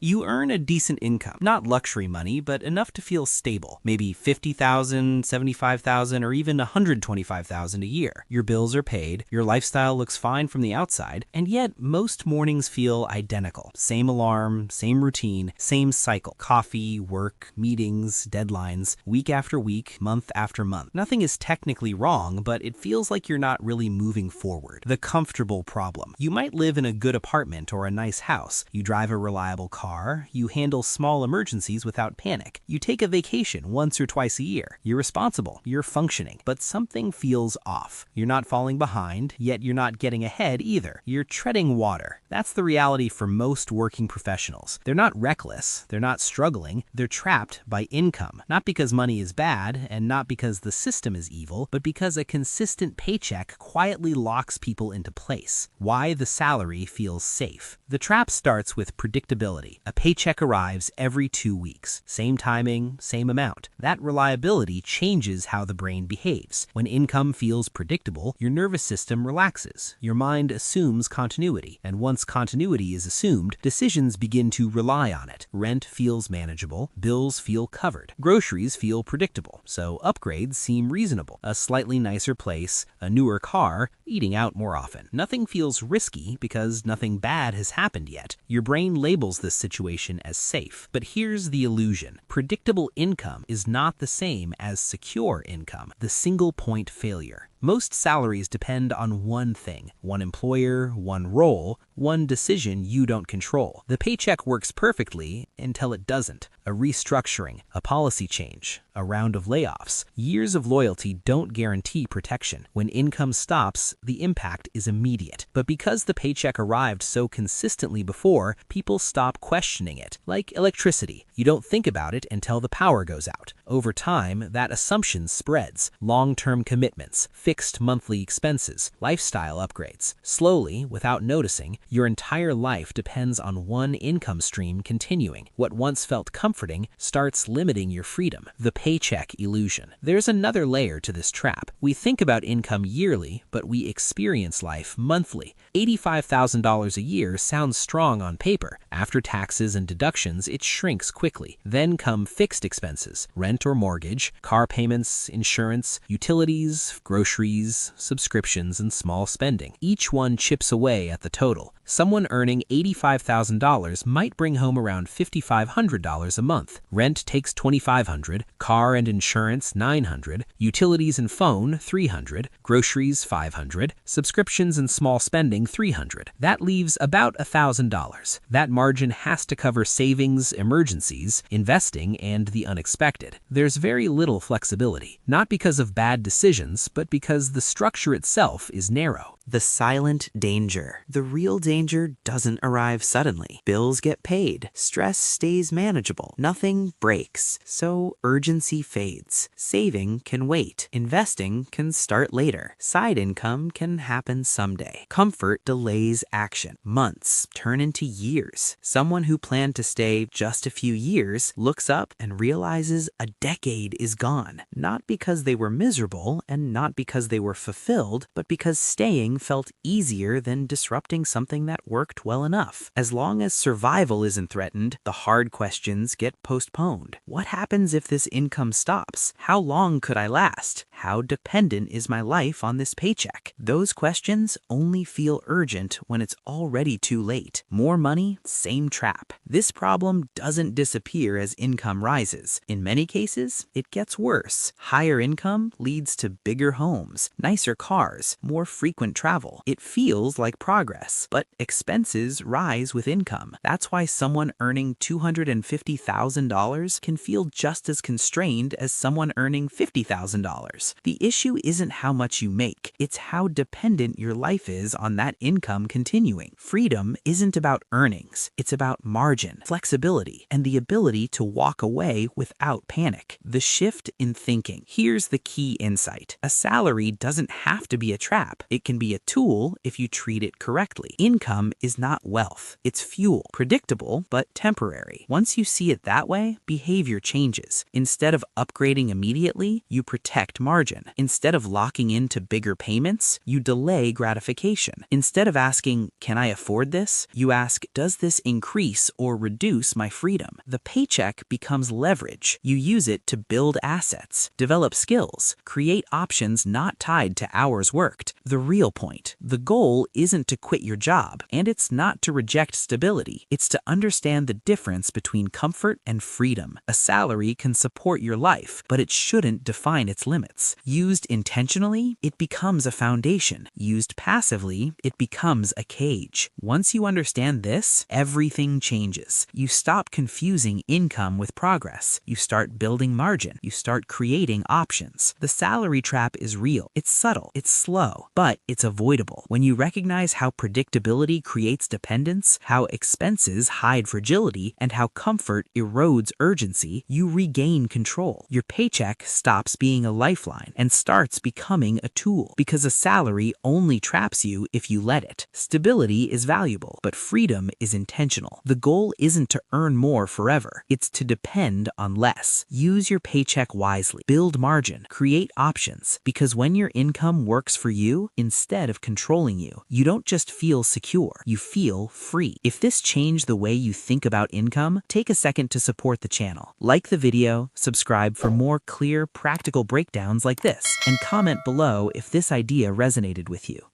You earn a decent income, not luxury money, but enough to feel stable. Maybe 50,000, 75,000, or even 125,000 a year. Your bills are paid, your lifestyle looks fine from the outside, and yet most mornings feel identical. Same alarm, same routine, same cycle. Coffee, work, meetings, deadlines, week after week, month after month. Nothing is technically wrong, but it feels like you're not really moving forward. The comfortable problem. You might live in a good apartment or a nice house. You drive a reliable car. You handle small emergencies without panic. You take a vacation once or twice a year. You're responsible. You're functioning. But something feels off. You're not falling behind, yet you're not getting ahead either. You're treading water. That's the reality for most working professionals. They're not reckless. They're not struggling. They're trapped by income. Not because money is bad, and not because the system is evil, but because a consistent paycheck quietly locks people into place. Why the salary feels safe. The trap starts with predictability. A paycheck arrives every 2 weeks. Same timing, same amount. That reliability changes how the brain behaves. When income feels predictable, your nervous system relaxes. Your mind assumes continuity. And once continuity is assumed, decisions begin to rely on it. Rent feels manageable. Bills feel covered. Groceries feel predictable. So upgrades seem reasonable. A slightly nicer place, a newer car, eating out more often. Nothing feels risky because nothing bad has happened yet. Your brain labels this situation as safe. But here's the illusion. Predictable income is not the same as secure income, the single point failure. Most salaries depend on one thing, one employer, one role, one decision you don't control. The paycheck works perfectly until it doesn't. A restructuring, a policy change, a round of layoffs. Years of loyalty don't guarantee protection. When income stops, the impact is immediate. But because the paycheck arrived so consistently before, people stop questioning it. Like electricity, you don't think about it until the power goes out. Over time, that assumption spreads. Long-term commitments, fixed monthly expenses, lifestyle upgrades. Slowly, without noticing, your entire life depends on one income stream continuing. What once felt comforting starts limiting your freedom. The paycheck illusion. There's another layer to this trap. We think about income yearly, but we experience life monthly. $85,000 a year sounds strong on paper. After taxes and deductions, it shrinks quickly. Then come fixed expenses, rent or mortgage, car payments, insurance, utilities, groceries, subscriptions, and small spending. Each one chips away at the total. Someone earning $85,000 might bring home around $5,500 a month. Rent takes $2,500, car and insurance $900, utilities and phone $300, groceries $500, subscriptions and small spending $300. That leaves about $1,000. That margin has to cover savings, emergencies, investing, and the unexpected. There's very little flexibility, not because of bad decisions, but because the structure itself is narrow. The silent danger. The real danger doesn't arrive suddenly. Bills get paid. Stress stays manageable. Nothing breaks. So urgency fades. Saving can wait. Investing can start later. Side income can happen someday. Comfort delays action. Months turn into years. Someone who planned to stay just a few years looks up and realizes a decade is gone. Not because they were miserable and not because they were fulfilled, but because staying felt easier than disrupting something that worked well enough. As long as survival isn't threatened, the hard questions get postponed. What happens if this income stops? How long could I last? How dependent is my life on this paycheck? Those questions only feel urgent when it's already too late. More money, same trap. This problem doesn't disappear as income rises. In many cases, it gets worse. Higher income leads to bigger homes, nicer cars, more frequent travel. It feels like progress, but expenses rise with income. That's why someone earning $250,000 can feel just as constrained as someone earning $50,000. The issue isn't how much you make, it's how dependent your life is on that income continuing. Freedom isn't about earnings, it's about margin, flexibility, and the ability to walk away without panic. The shift in thinking. Here's the key insight. A salary doesn't have to be a trap. It can be a a tool if you treat it correctly. Income is not wealth. It's fuel. Predictable, but temporary. Once you see it that way, behavior changes. Instead of upgrading immediately, you protect margin. Instead of locking into bigger payments, you delay gratification. Instead of asking, can I afford this? You ask, does this increase or reduce my freedom? The paycheck becomes leverage. You use it to build assets, develop skills, create options not tied to hours worked. The real point. The goal isn't to quit your job, and it's not to reject stability. It's to understand the difference between comfort and freedom. A salary can support your life, but it shouldn't define its limits. Used intentionally, it becomes a foundation. Used passively, it becomes a cage. Once you understand this, everything changes. You stop confusing income with progress. You start building margin. You start creating options. The salary trap is real. It's subtle. It's slow, but it's avoidable. When you recognize how predictability creates dependence, how expenses hide fragility, and how comfort erodes urgency, you regain control. Your paycheck stops being a lifeline and starts becoming a tool, because a salary only traps you if you let it. Stability is valuable, but freedom is intentional. The goal isn't to earn more forever. It's to depend on less. Use your paycheck wisely. Build margin. Create options. Because when your income works for you, instead of controlling you, you don't just feel secure, you feel free. If this changed the way you think about income, take a second to support the channel. Like the video, subscribe for more clear, practical breakdowns like this, and comment below if this idea resonated with you.